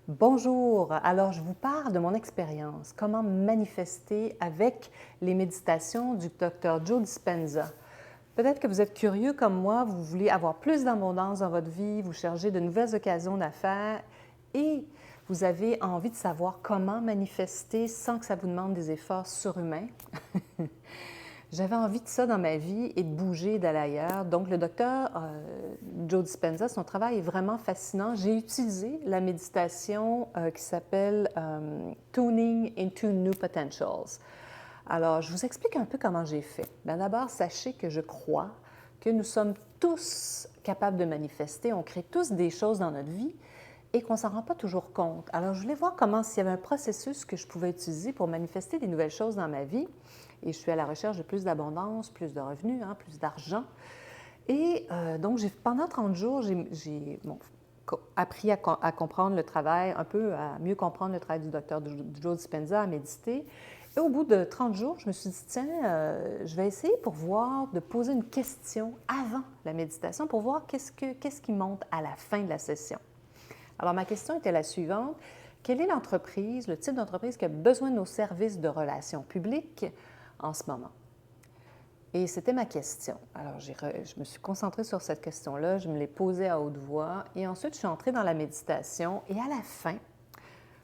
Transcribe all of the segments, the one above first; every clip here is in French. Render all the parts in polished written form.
Bonjour, alors je vous parle de mon expérience, comment manifester avec les méditations du Dr. Joe Dispenza. Peut-être que vous êtes curieux comme moi, vous voulez avoir plus d'abondance dans votre vie, vous cherchez de nouvelles occasions d'affaires et vous avez envie de savoir comment manifester sans que ça vous demande des efforts surhumains. J'avais envie de ça dans ma vie et de bouger, d'aller ailleurs. Donc, le docteur Joe Dispenza, son travail est vraiment fascinant. J'ai utilisé la méditation qui s'appelle Tuning into New Potentials. Alors, je vous explique un peu comment j'ai fait. Bien, d'abord, sachez que je crois que nous sommes tous capables de manifester. On crée tous des choses dans notre vie et qu'on ne s'en rend pas toujours compte. Alors, je voulais voir comment, s'il y avait un processus que je pouvais utiliser pour manifester des nouvelles choses dans ma vie. Et je suis à la recherche de plus d'abondance, plus de revenus, plus d'argent. Et donc, pendant 30 jours, j'ai appris à comprendre le travail, un peu à mieux comprendre le travail du docteur Joe Dispenza, à méditer. Et au bout de 30 jours, je me suis dit, tiens, je vais essayer pour voir, de poser une question avant la méditation pour voir qu'est-ce qui monte à la fin de la session. Alors, ma question était la suivante. Quelle est l'entreprise, le type d'entreprise qui a besoin de nos services de relations publiques en ce moment? Et c'était ma question. Alors, je me suis concentrée sur cette question-là, je me l'ai posée à haute voix et ensuite, je suis entrée dans la méditation et à la fin,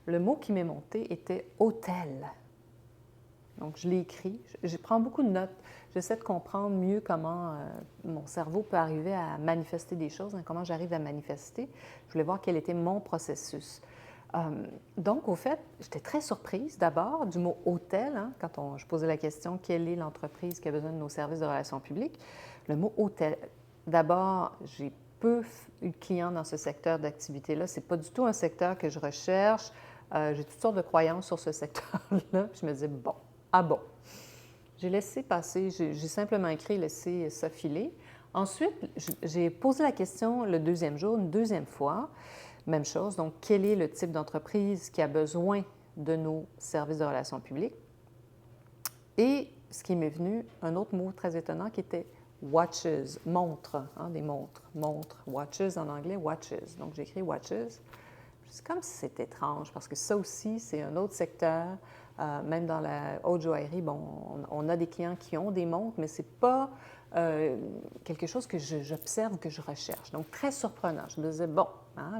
le mot qui m'est monté était « hôtel ». Donc, je l'ai écrit, je prends beaucoup de notes, j'essaie de comprendre mieux comment mon cerveau peut arriver à manifester des choses, comment j'arrive à manifester. Je voulais voir quel était mon processus. Donc, au fait, j'étais très surprise d'abord du mot hôtel, quand je posais la question quelle est l'entreprise qui a besoin de nos services de relations publiques. Le mot hôtel. D'abord, j'ai peu eu de clients dans ce secteur d'activité-là. Ce n'est pas du tout un secteur que je recherche. J'ai toutes sortes de croyances sur ce secteur-là. Je me disais, bon, ah bon. J'ai laissé passer, j'ai simplement écrit laisser ça filer. Ensuite, j'ai posé la question le deuxième jour, une deuxième fois. Même chose, donc quel est le type d'entreprise qui a besoin de nos services de relations publiques? Et ce qui m'est venu, un autre mot très étonnant qui était watches, montres, des montres, watches en anglais, watches. Donc j'ai écrit watches. C'est comme si c'était étrange parce que ça aussi, c'est un autre secteur. Même dans la haute joaillerie, bon, on a des clients qui ont des montres, mais ce n'est pas quelque chose que j'observe ou que je recherche. Donc, très surprenant. Je me disais, bon,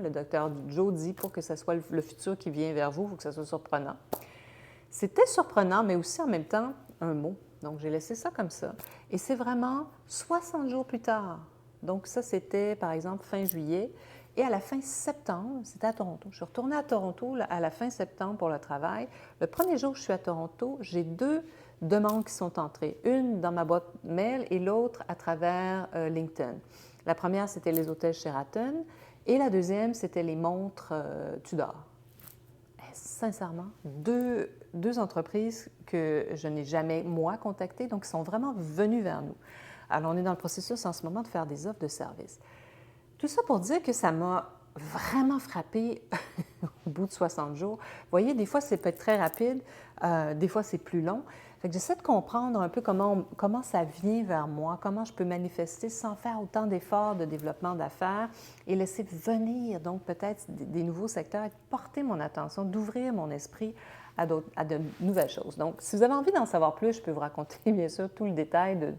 le docteur Joe dit pour que ce soit le futur qui vient vers vous, il faut que ça soit surprenant. C'était surprenant, mais aussi en même temps un mot. Donc, j'ai laissé ça comme ça. Et c'est vraiment 60 jours plus tard. Donc, ça, c'était, par exemple, fin juillet. Et à la fin septembre, c'était à Toronto. Je suis retournée à Toronto à la fin septembre pour le travail. Le premier jour que je suis à Toronto, j'ai deux demandes qui sont entrées. Une dans ma boîte mail et l'autre à travers LinkedIn. La première, c'était les hôtels Sheraton et la deuxième, c'était les montres Tudor. Et sincèrement, deux entreprises que je n'ai jamais, moi, contactées, donc qui sont vraiment venues vers nous. Alors, on est dans le processus en ce moment de faire des offres de services. Tout ça pour dire que ça m'a vraiment frappée au bout de 60 jours. Vous voyez, des fois, ça peut être très rapide, des fois, c'est plus long. Fait que j'essaie de comprendre un peu comment ça vient vers moi, comment je peux manifester sans faire autant d'efforts de développement d'affaires et laisser venir donc peut-être des nouveaux secteurs et porter mon attention, d'ouvrir mon esprit à de nouvelles choses. Donc, si vous avez envie d'en savoir plus, je peux vous raconter bien sûr tout le détail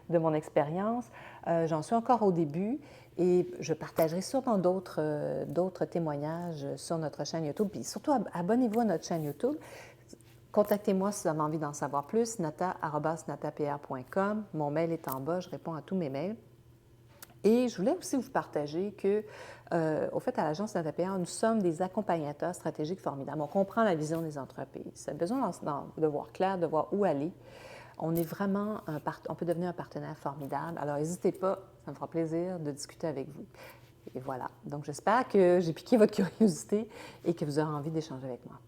de mon expérience. J'en suis encore au début et je partagerai sûrement d'autres témoignages sur notre chaîne YouTube. Puis surtout, abonnez-vous à notre chaîne YouTube. Contactez-moi si vous avez envie d'en savoir plus, nata@natapr.com. Mon mail est en bas, je réponds à tous mes mails. Et je voulais aussi vous partager que, au fait, à l'agence NataPR, nous sommes des accompagnateurs stratégiques formidables. On comprend la vision des entreprises. Ça a besoin de voir clair, de voir où aller. On est vraiment on peut devenir un partenaire formidable. Alors, n'hésitez pas, ça me fera plaisir de discuter avec vous. Et voilà. Donc, j'espère que j'ai piqué votre curiosité et que vous aurez envie d'échanger avec moi.